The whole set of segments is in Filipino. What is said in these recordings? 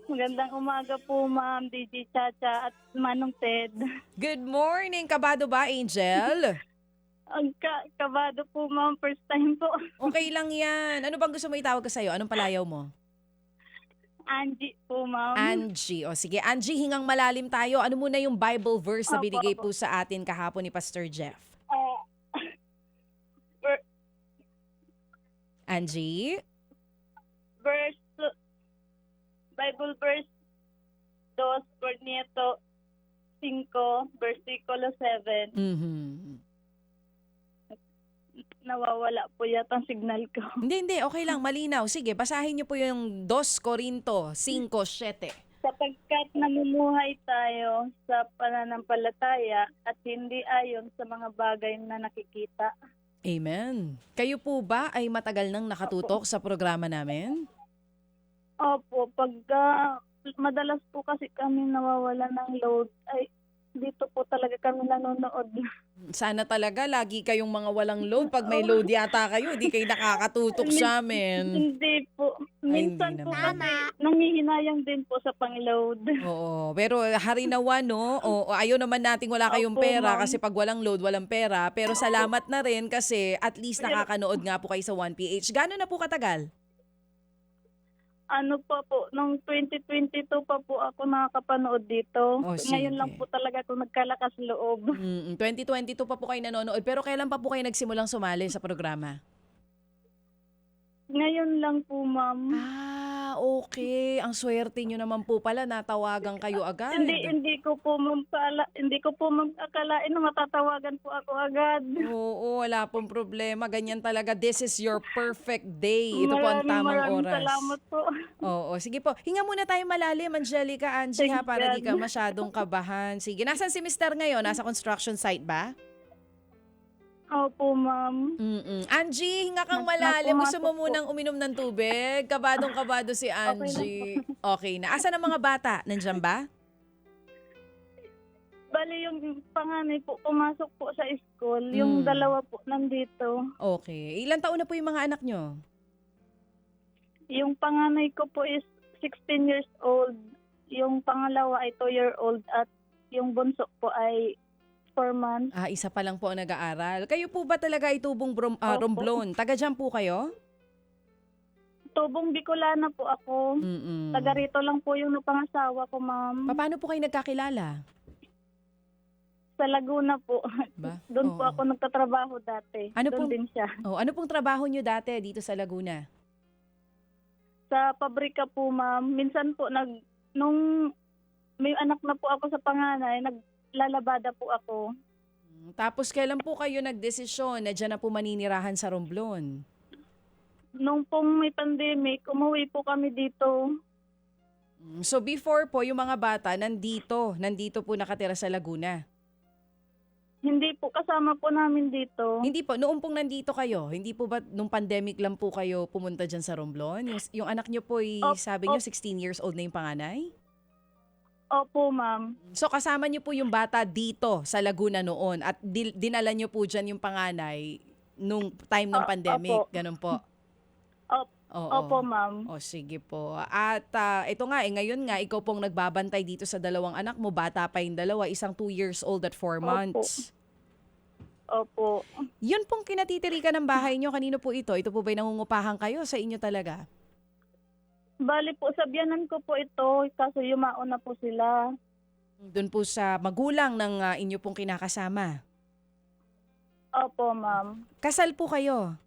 Magandang umaga po, Ma'am DJ Chacha at Manong Ted. Good morning! Kabado ba, Angel? Ang kabado po, Ma'am. First time po. Okay lang yan. Ano bang gusto mo itawag ko sa'yo? Anong palayaw mo? Angie po, Ma'am. Angie. O sige, Angie, hingang malalim tayo. Ano muna yung Bible verse na Opo, binigay opo. po sa atin kahapon ni Pastor Jeff? Ah, ver- Angie? verse, Bible verse 2 Cornieto 5, versikulo 7. Mhm. Nawawala po yata ang signal ko. Hindi. Okay lang. Malinaw. Sige, basahin niyo po yung 2 Corinto 5:7. Sapagkat namumuhay tayo sa pananampalataya at hindi ayon sa mga bagay na nakikita. Amen. Kayo po ba ay matagal nang nakatutok sa programa namin? Opo, madalas po kasi kami nawawala ng load, ay dito po talaga kami nanonood. Sana talaga lagi kayong mga walang load. Pag may load yata kayo, di kayo nakakatutok sa amin. Hindi po. Ay, Minsan hindi po naman. kasi nangihinayang din po sa pang-load. Oo, pero harinawa no, o ayaw naman nating wala kayong Opo, pera ma'am. kasi pag walang load, walang pera. Pero salamat na rin kasi at least nakakanood nga po kayo sa 1PH. Gano'n na po katagal? Ano pa po, nung 2022 pa po ako nakakapanood dito. Oh, Ngayon sige. lang po talaga ako nagkalakas loob. 2022 pa po kayo nanonood. Pero kailan pa po kayo nagsimulang sumali sa programa? Ngayon lang po, ma'am. Okay. Ang swerte nyo naman po pala, natawagan kayo agad. Hindi ko po ma'am akalain na matatawagan po ako agad. Oo, wala pong problema. Ganyan talaga. This is your perfect day. Ito po ang tamang Maraming oras. salamat po. Oo, sige po. Hinga muna tayo malalim, Angelica, Angie, ha, Thank para di ka God. masyadong kabahan. Sige, nasan si Mister ngayon? Nasa construction site ba? Opo, ma'am. Angie, hinga kang malalim. Gusto mo munang uminom ng tubig? Kabadong-kabado si Angie. Okay na. Asan ang mga bata? Nandyan ba? Bali yung panganay po pumasok po sa school, yung dalawa po nandito. Okay. Ilan taon na po yung mga anak nyo? Yung panganay ko po is 16 years old, yung pangalawa ay 2-year-old at yung bunso po ay 4 months. Isa pa lang po ang nag-aaral. Kayo po ba talaga ay tubong Romblon? Taga dyan po kayo? Tubong Bicolana po ako. Taga rito lang po yung napangasawa ko, ma'am. Paano po kayo nagkakilala? Sa Laguna po. Ba? Doon po Oo. ako nagtatrabaho dati. Ano Doon pong- din siya. Ano pong trabaho nyo dati dito sa Laguna? Sa pabrika po, ma'am. Minsan po nung may anak na po ako sa panganay, naglalabada po ako. Tapos kailan po kayo nagdesisyon na dyan na po maninirahan sa Romblon? Nung pong may pandemic, umuwi po kami dito. So before po, yung mga bata nandito po nakatira sa Laguna. Hindi po kasama po namin dito. Hindi po, noong pong nandito kayo, hindi po ba nung pandemic lang po kayo pumunta dyan sa Romblon? Yung anak nyo po, sabi nyo 16 years old na yung panganay? Opo, ma'am. So kasama nyo po yung bata dito sa Laguna noon at dinala nyo po dyan yung panganay nung time ng pandemic, Opo. ganun po? Oo. Opo, ma'am. O sige po. At ito nga, ngayon nga, ikaw pong nagbabantay dito sa dalawang anak mo. Bata pa yung dalawa, isang 2 years old at 4 months. Opo. Yun pong kinatitirikan ng bahay nyo, kanino po ito? Ito po ba'y nangungupahan kayo sa inyo talaga? Bali po, sa biyanan ko po ito, kaso yumao na po sila. Doon po sa magulang ng inyo pong kinakasama. Opo, ma'am. Kasal po kayo?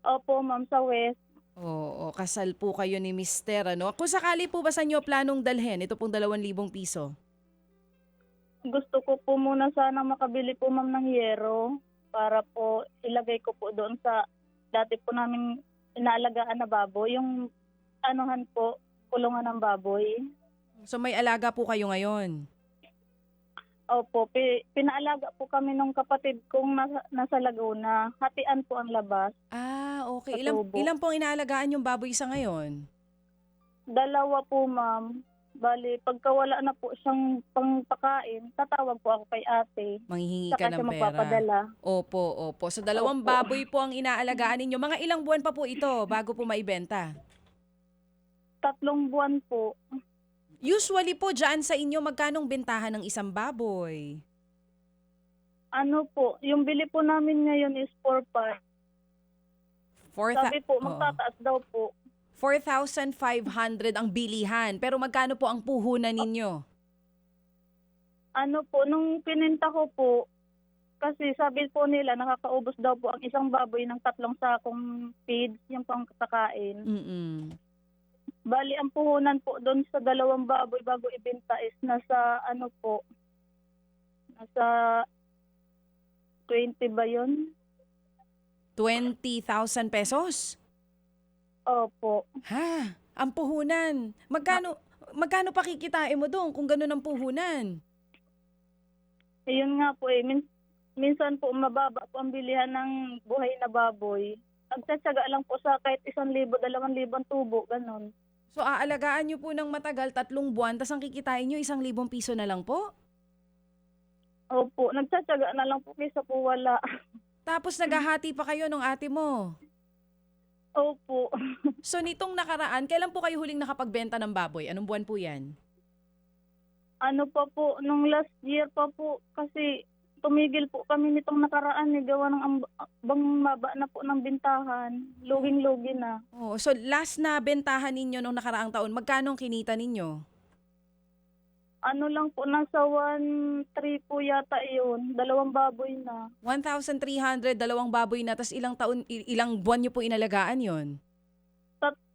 Opo, ma'am, sa West. Oo, kasal po kayo ni Mister, ano? Kung sakali po ba sa inyo planong dalhin, ito pong 2,000 piso? Gusto ko po muna sana makabili po, ma'am, ng yero para po ilagay ko po doon sa dati po namin inaalagaan na baboy. Yung anuhan po, kulungan ng baboy. So may alaga po kayo ngayon? Opo, pinaalaga po kami nung kapatid kong nasa Laguna. Hatian po ang labas. Okay. Sa tubo. Ilan pong inaalagaan yung baboy sa ngayon? 2 po, ma'am. Bali, pagka wala na po siyang pangpakain, tatawag po ako kay ate. Manghihingi Saka ka siya ng pera. magpapadala. Opo. So 2 baboy po ang inaalagaan ninyo. Mga ilang buwan pa po ito bago po maibenta? 3 buwan po. Usually po, dyan sa inyo, magkanong bentahan ng isang baboy? Ano po, yung bili po namin ngayon is 4,500. Sabi po, magtataas daw po. 4,500 ang bilihan. Pero magkano po ang puhunan ninyo? Ano po, nung pininta ko po, kasi sabi po nila, nakakaubos daw po ang isang baboy ng 3 sakong feeds, yung pangkakain. Mm-mm. Bali, ang puhunan po doon sa 2 baboy bago ibenta is nasa, ano po, nasa 20 ba yun? 20,000 pesos? Opo. Ha? Ang puhunan. Magkano pakikitain mo doon kung gano'n ang puhunan? Ayun nga po minsan po mababa po ang bilihan ng buhay na baboy. Nagtsatsaga lang po sa kahit 1,000, 2,000 tubo, ganon. So aalagaan nyo po ng matagal 3 buwan, tas ang kikitain nyo 1,000 piso na lang po? Opo, nagtsatsaga na lang po kaysa po wala. Tapos naghahati pa kayo ng ate mo. Opo. So nitong nakaraan, kailan po kayo huling nakapagbenta ng baboy? Anong buwan po yan? Ano pa po, nung last year pa po, kasi tumigil po kami nitong nakaraan, gawa ng baba na po ng bintahan. Luging-lugi na. Oh, so last na bentahan ninyo nung nakaraang taon, magkano ang kinita ninyo? Ano lang po, nasa 1,300 po yata yun. 2 baboy na. 1,300, 2 baboy na, tas ilang buwan nyo po inalagaan yon?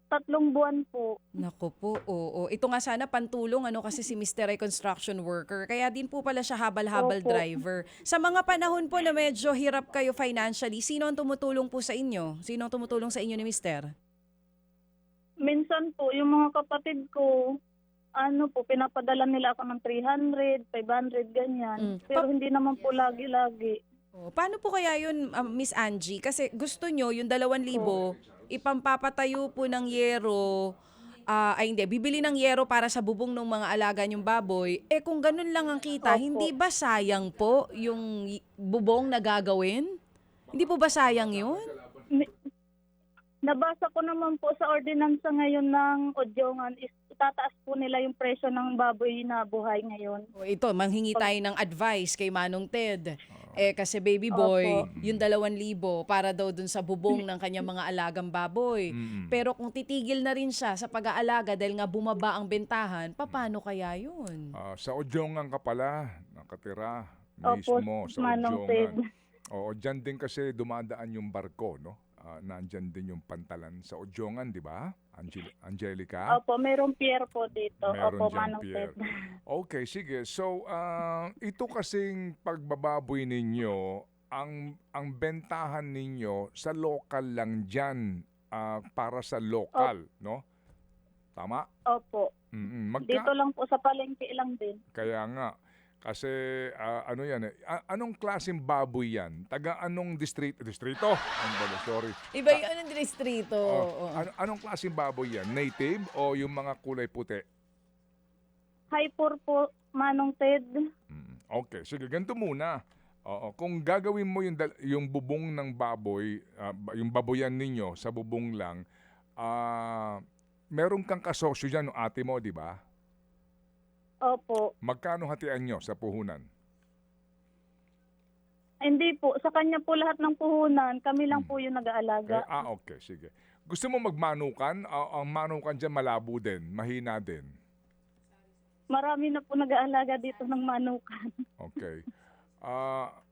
3 buwan po. Naku po, oo. Ito nga sana pantulong kasi si Mr. ay construction worker. Kaya din po pala siya habal-habal Opo. driver. Sa mga panahon po na medyo hirap kayo financially, sino ang tumutulong po sa inyo? Sino ang tumutulong sa inyo ni Mr.? Minsan po, yung mga kapatid ko, pinapadala nila ako ng 300, 500, ganyan. Pero hindi naman po lagi-lagi. Oh, paano po kaya yun, Miss Angie? Kasi gusto nyo yung 2,000, ipampapatayo po ng yero, bibili ng yero para sa bubong ng mga alaga nyong baboy. Eh kung ganun lang ang kita, Opo. hindi ba sayang po yung bubong na gagawin? Hindi po ba sayang yun? Nabasa ko naman po sa ordinansa ngayon ng Odyongan is itataas po nila yung presyo ng baboy na buhay ngayon. O ito, manghingi tayo ng advice kay Manong Ted. Kasi baby boy, Opo. yung 2,000 para daw dun sa bubong ng kanyang mga alagang baboy. Pero kung titigil na rin siya sa pag-aalaga dahil nga bumaba ang bentahan, paano kaya yun? Sa Odyongan ka pala, nakatira Opo, mismo sa Manong Ted. Odyongan. Oo, dyan din kasi dumadaan yung barko, no? Nandyan din yung pantalan sa Odyongan, di ba? Angelica? Opo, mayroong pier po dito. Meron Opo, diyang Manong pier. Ted. Okay, sige. So, ito kasing pagbababoy ninyo, ang bentahan ninyo sa local lang dyan, para sa local, no? Tama? Opo. Dito lang po sa palengke lang din. Kaya nga. Kasi ano yan anong klaseng baboy yan? Taga anong distrito? Sorry. Iba yung anong distrito. Anong klaseng baboy yan? Native o yung mga kulay puti? Hyper po, Manong Ted. Okay, sige, ganito muna. Kung gagawin mo yung bubong ng baboy, yung baboyan ninyo sa bubong lang, meron kang kasosyo dyan, no, ate mo, di ba? Opo. Magkano hatian nyo sa puhunan? Hindi po, sa kanya po lahat ng puhunan, kami lang po yung nag-aalaga. Okay, sige. Gusto mo magmanukan? Ang manukan dyan malabo din, mahina din. Marami na po nag-aalaga dito ng manukan. Okay.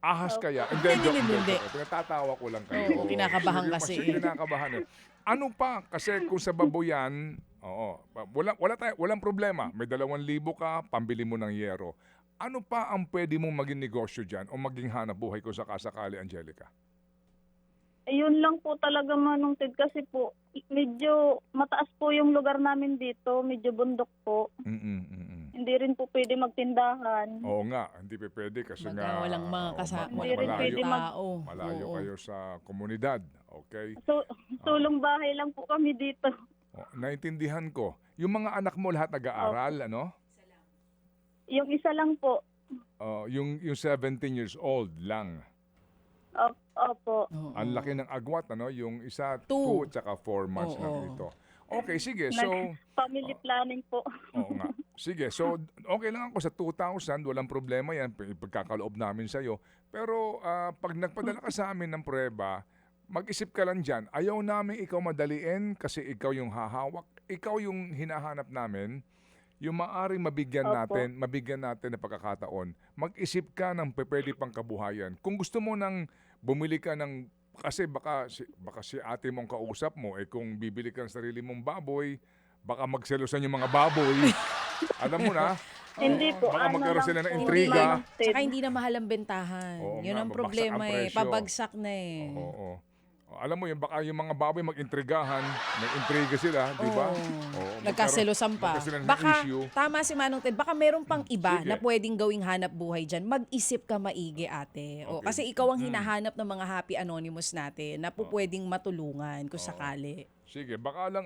Ahas kaya? Hindi. Pinatatawa ko lang kayo. Oo, kinakabahan kasi. Kinakabahan eh. Ano pa? Kasi kung sa baboyan, walang problema. May 2,000 ka, pambili mo ng yero. Ano pa ang pwede mong maging negosyo dyan o maging hanap buhay ko sa kasakali, Angelica? Ayun lang po talaga, Manong Ted, kasi po medyo mataas po yung lugar namin dito, medyo bundok po. Hindi rin po pwede magtindahan. Oo nga, hindi pwede kasi nga walang mga kasama, Hindi rin pwede tao. malayo kayo sa komunidad. Okay? So, sulong bahay lang po kami dito. Naintindihan ko. Yung mga anak mo lahat nag-aaral, ano? Yung isa lang po. Yung 17 years old lang. Opo. Ang laki ng agwat, ano? Yung isa, 2 2. at saka 4 months Oo. lang ito. Okay, sige. So, Family planning po. oo nga. Sige, so okay lang ako sa 2,000, walang problema yan, pagkakaloob namin sa'yo. Pero pag nagpadala ka sa amin ng prueba, mag-isip ka lang dyan, ayaw namin ikaw madaliin kasi ikaw yung hahawak, ikaw yung hinahanap namin, yung maaring mabigyan natin ng pagkakataon. Mag-isip ka ng pwede pang kabuhayan. Kung gusto mo nang bumili ka ng, kasi baka si ate mong kausap mo, kung bibili ka ng sarili mong baboy, baka magselosan yung mga baboy. Alam mo na, Hindi po. baka magkaroon sila ng lang po, intriga. Saka hindi na mahal ang bentahan. Oo Yun nga, ang babagsak problema ang eh. presyo. Pabagsak na eh. Oo. Alam mo, baka yung mga baboy mag-intrigahan, mag-intriga sila, di ba? Oo, Nagkaselosan pa. magkakaroon ng Baka, issue. tama si Manong Ted, baka meron pang iba Sige. na pwedeng gawing hanap buhay dyan. Mag-isip ka maigi, ate. O, Okay. kasi ikaw ang hinahanap ng mga happy anonymous natin na po pwedeng matulungan kung sakali. Sige, baka lang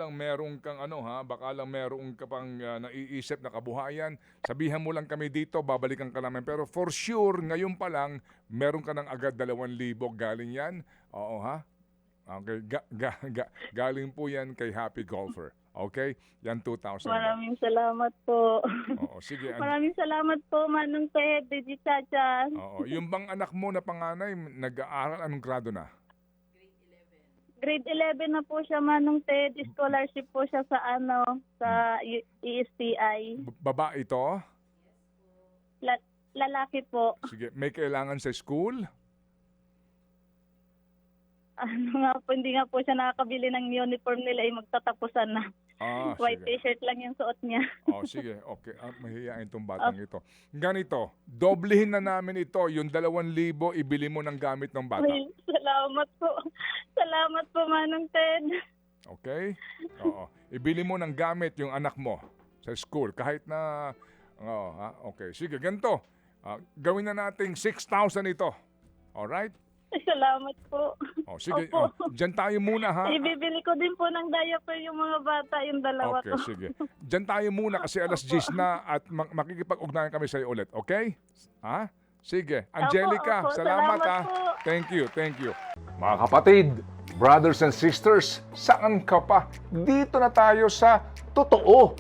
meron kang baka lang meron ka pang naiisip na kabuhayan. Sabihan mo lang kami dito, babalikan ka namin. Pero for sure, ngayon pa lang, meron ka ng agad 2,000 galing yan. Oo ha? Okay, galing po yan kay Happy Golfer. Okay? Yan 2,000. Maraming salamat po. Oo, sige. Maraming salamat po, Manong Ted, Didi Chacha. Oo, yung bang anak mo na panganay, nag-aaral, anong grado na? Grade 11 na po siya, Manong Ted. Scholarship po siya sa sa ESTI. Babae ito? Lalaki po. Sige, may kailangan sa school? Hindi nga po siya nakakabili ng uniform nila, magtatapusan na. White Sige. t-shirt lang yung suot niya. Sige, okay. Mahihiyain tong batang ito. Ganito, doblehin na namin ito. Yung 2,000, ibili mo ng gamit ng bata. Ay, salamat po. Salamat po, Manong Ted. Okay? Oo. Ibili mo ng gamit yung anak mo sa school. Kahit na, okay. Sige, ganito. Gawin na nating 6,000 ito. Alright? Salamat po. Sige, Opo. dyan tayo muna ha. Ibibili ko din po ng diaper yung mga bata, yung dalawa Okay, ko. sige. Dyan tayo muna kasi alas 10 na at makikipag-ugnayan kami sa iyo ulit. Okay? Ha? Sige. Angelica, Opo, salamat ha. po. Thank you. Mga kapatid, brothers and sisters, saan ka pa? Dito na tayo sa totoo.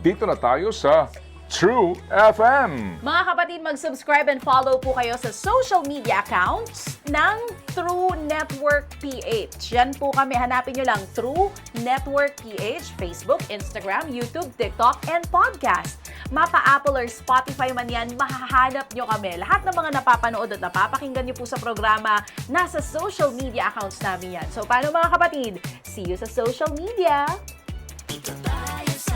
Dito na tayo sa True FM. Mga kapatid, mag-subscribe and follow po kayo sa social media accounts ng True Network PH. Yan po kami. Hanapin nyo lang True Network PH, Facebook, Instagram, YouTube, TikTok, and podcast. Mapa Apple or Spotify man yan, mahahanap nyo kami. Lahat ng mga napapanood at napapakinggan nyo po sa programa, nasa social media accounts namin yan. So, paano mga kapatid? See you sa social media! Ito tayo sa